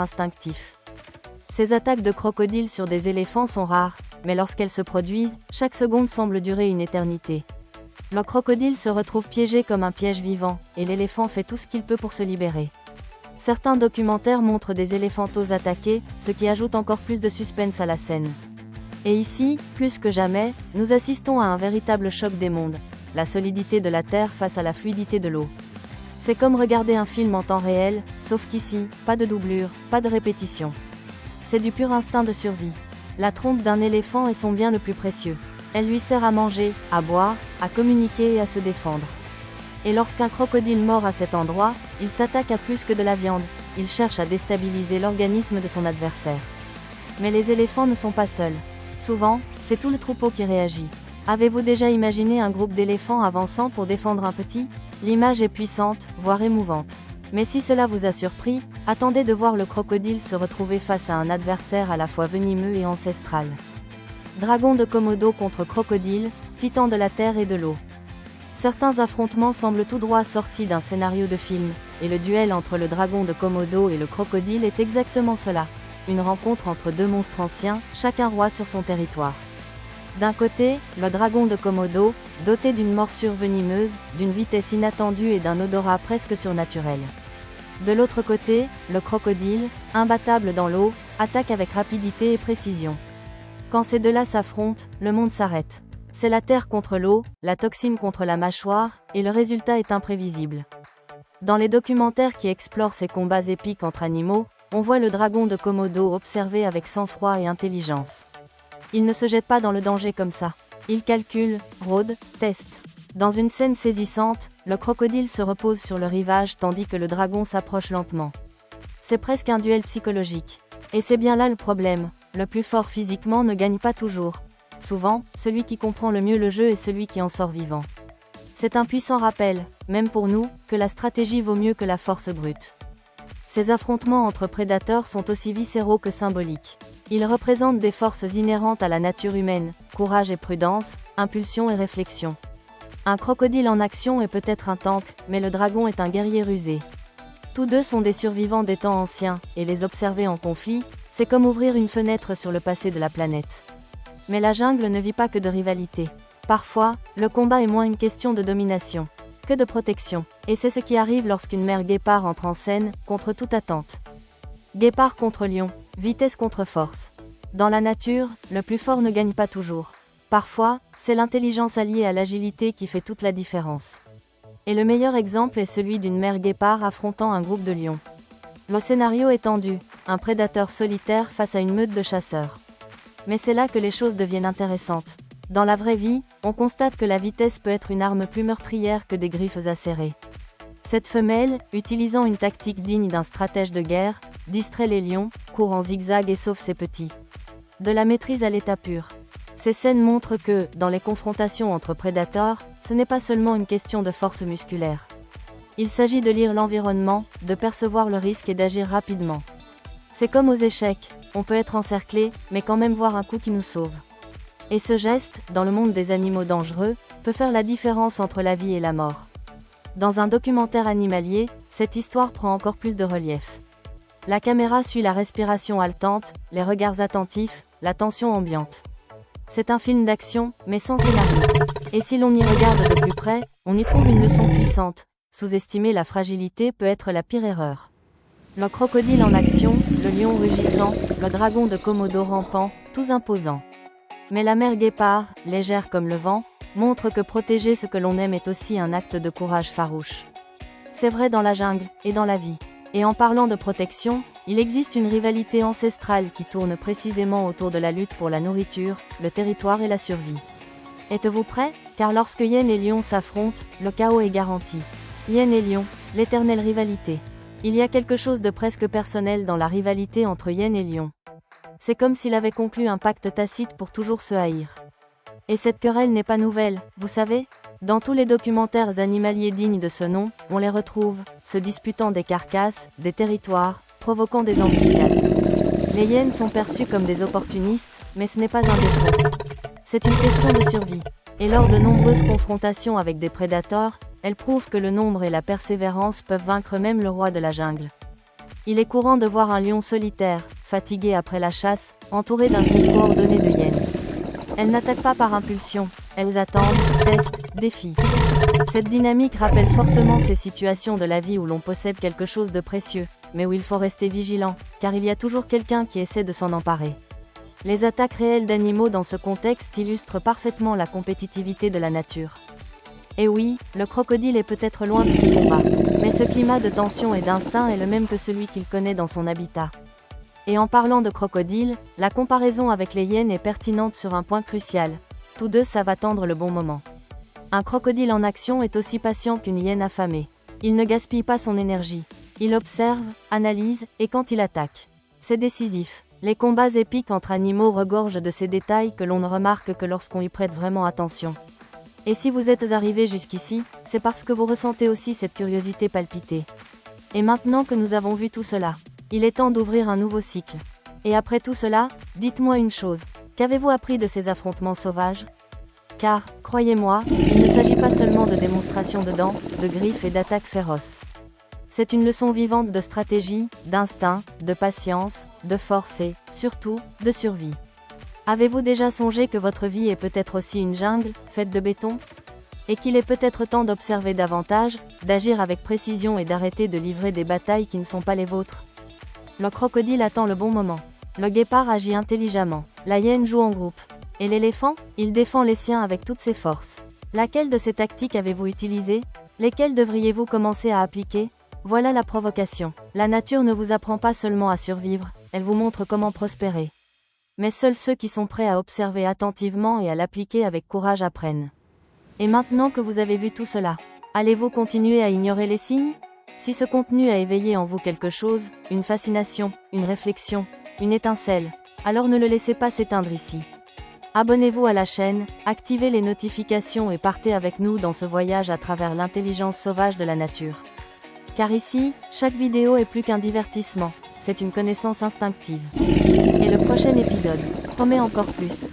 instinctif. Ces attaques de crocodiles sur des éléphants sont rares, mais lorsqu'elles se produisent, chaque seconde semble durer une éternité. Le crocodile se retrouve piégé comme un piège vivant, et l'éléphant fait tout ce qu'il peut pour se libérer. Certains documentaires montrent des éléphantos attaqués, ce qui ajoute encore plus de suspense à la scène. Et ici, plus que jamais, nous assistons à un véritable choc des mondes, la solidité de la Terre face à la fluidité de l'eau. C'est comme regarder un film en temps réel, sauf qu'ici, pas de doublure, pas de répétition. C'est du pur instinct de survie. La trompe d'un éléphant est son bien le plus précieux. Elle lui sert à manger, à boire, à communiquer et à se défendre. Et lorsqu'un crocodile mord à cet endroit, il s'attaque à plus que de la viande, il cherche à déstabiliser l'organisme de son adversaire. Mais les éléphants ne sont pas seuls. Souvent, c'est tout le troupeau qui réagit. Avez-vous déjà imaginé un groupe d'éléphants avançant pour défendre un petit ? L'image est puissante, voire émouvante. Mais si cela vous a surpris, attendez de voir le crocodile se retrouver face à un adversaire à la fois venimeux et ancestral. Dragon de Komodo contre crocodile, titan de la terre et de l'eau. Certains affrontements semblent tout droit sortis d'un scénario de film, et le duel entre le dragon de Komodo et le crocodile est exactement cela. Une rencontre entre deux monstres anciens, chacun roi sur son territoire. D'un côté, le dragon de Komodo, doté d'une morsure venimeuse, d'une vitesse inattendue et d'un odorat presque surnaturel. De l'autre côté, le crocodile, imbattable dans l'eau, attaque avec rapidité et précision. Quand ces deux-là s'affrontent, le monde s'arrête. C'est la terre contre l'eau, la toxine contre la mâchoire, et le résultat est imprévisible. Dans les documentaires qui explorent ces combats épiques entre animaux, on voit le dragon de Komodo observer avec sang-froid et intelligence. Il ne se jette pas dans le danger comme ça. Il calcule, rôde, teste. Dans une scène saisissante, le crocodile se repose sur le rivage tandis que le dragon s'approche lentement. C'est presque un duel psychologique. Et c'est bien là le problème, le plus fort physiquement ne gagne pas toujours. Souvent, celui qui comprend le mieux le jeu est celui qui en sort vivant. C'est un puissant rappel, même pour nous, que la stratégie vaut mieux que la force brute. Ces affrontements entre prédateurs sont aussi viscéraux que symboliques. Ils représentent des forces inhérentes à la nature humaine, courage et prudence, impulsion et réflexion. Un crocodile en action est peut-être un tank, mais le dragon est un guerrier rusé. Tous deux sont des survivants des temps anciens, et les observer en conflit, c'est comme ouvrir une fenêtre sur le passé de la planète. Mais la jungle ne vit pas que de rivalité. Parfois, le combat est moins une question de domination que de protection. Et c'est ce qui arrive lorsqu'une mère guépard entre en scène, contre toute attente. Guépard contre lion, vitesse contre force. Dans la nature, le plus fort ne gagne pas toujours. Parfois, c'est l'intelligence alliée à l'agilité qui fait toute la différence. Et le meilleur exemple est celui d'une mère guépard affrontant un groupe de lions. Le scénario est tendu, un prédateur solitaire face à une meute de chasseurs. Mais c'est là que les choses deviennent intéressantes. Dans la vraie vie, on constate que la vitesse peut être une arme plus meurtrière que des griffes acérées. Cette femelle, utilisant une tactique digne d'un stratège de guerre, distrait les lions, court en zigzag et sauve ses petits. De la maîtrise à l'état pur. Ces scènes montrent que, dans les confrontations entre prédateurs, ce n'est pas seulement une question de force musculaire. Il s'agit de lire l'environnement, de percevoir le risque et d'agir rapidement. C'est comme aux échecs, on peut être encerclé, mais quand même voir un coup qui nous sauve. Et ce geste, dans le monde des animaux dangereux, peut faire la différence entre la vie et la mort. Dans un documentaire animalier, cette histoire prend encore plus de relief. La caméra suit la respiration haletante, les regards attentifs, la tension ambiante. C'est un film d'action, mais sans scénario. Et si l'on y regarde de plus près, on y trouve une leçon puissante. Sous-estimer la fragilité peut être la pire erreur. Le crocodile en action, le lion rugissant, le dragon de Komodo rampant, tous imposants. Mais la mère guépard, légère comme le vent, montre que protéger ce que l'on aime est aussi un acte de courage farouche. C'est vrai dans la jungle, et dans la vie. Et en parlant de protection, il existe une rivalité ancestrale qui tourne précisément autour de la lutte pour la nourriture, le territoire et la survie. Êtes-vous prêts ? Car lorsque hyène et lion s'affrontent, le chaos est garanti. Hyène et lion, l'éternelle rivalité. Il y a quelque chose de presque personnel dans la rivalité entre hyène et lion. C'est comme s'il avait conclu un pacte tacite pour toujours se haïr. Et cette querelle n'est pas nouvelle, vous savez ? Dans tous les documentaires animaliers dignes de ce nom, on les retrouve, se disputant des carcasses, des territoires, provoquant des embuscades. Les hyènes sont perçues comme des opportunistes, mais ce n'est pas un défaut. C'est une question de survie. Et lors de nombreuses confrontations avec des prédateurs, elles prouvent que le nombre et la persévérance peuvent vaincre même le roi de la jungle. Il est courant de voir un lion solitaire, fatigué après la chasse, entouré d'un groupe coordonné de hyènes. Elles n'attaquent pas par impulsion, elles attendent, testent, défient. Cette dynamique rappelle fortement ces situations de la vie où l'on possède quelque chose de précieux, mais où il faut rester vigilant, car il y a toujours quelqu'un qui essaie de s'en emparer. Les attaques réelles d'animaux dans ce contexte illustrent parfaitement la compétitivité de la nature. Et oui, le crocodile est peut-être loin de ses combats, mais ce climat de tension et d'instinct est le même que celui qu'il connaît dans son habitat. Et en parlant de crocodile, la comparaison avec les hyènes est pertinente sur un point crucial. Tous deux savent attendre le bon moment. Un crocodile en action est aussi patient qu'une hyène affamée. Il ne gaspille pas son énergie. Il observe, analyse, et quand il attaque, c'est décisif. Les combats épiques entre animaux regorgent de ces détails que l'on ne remarque que lorsqu'on y prête vraiment attention. Et si vous êtes arrivé jusqu'ici, c'est parce que vous ressentez aussi cette curiosité palpiter. Et maintenant que nous avons vu tout cela, il est temps d'ouvrir un nouveau cycle. Et après tout cela, dites-moi une chose, qu'avez-vous appris de ces affrontements sauvages ? Car, croyez-moi, il ne s'agit pas seulement de démonstrations de dents, de griffes et d'attaques féroces. C'est une leçon vivante de stratégie, d'instinct, de patience, de force et, surtout, de survie. Avez-vous déjà songé que votre vie est peut-être aussi une jungle, faite de béton ? Et qu'il est peut-être temps d'observer davantage, d'agir avec précision et d'arrêter de livrer des batailles qui ne sont pas les vôtres ? Le crocodile attend le bon moment. Le guépard agit intelligemment. La hyène joue en groupe. Et l'éléphant, il défend les siens avec toutes ses forces. Laquelle de ces tactiques avez-vous utilisée ? Lesquelles devriez-vous commencer à appliquer ? Voilà la provocation. La nature ne vous apprend pas seulement à survivre, elle vous montre comment prospérer. Mais seuls ceux qui sont prêts à observer attentivement et à l'appliquer avec courage apprennent. Et maintenant que vous avez vu tout cela, allez-vous continuer à ignorer les signes ? Si ce contenu a éveillé en vous quelque chose, une fascination, une réflexion, une étincelle, alors ne le laissez pas s'éteindre ici. Abonnez-vous à la chaîne, activez les notifications et partez avec nous dans ce voyage à travers l'intelligence sauvage de la nature. Car ici, chaque vidéo est plus qu'un divertissement, c'est une connaissance instinctive. Et le prochain épisode promet encore plus.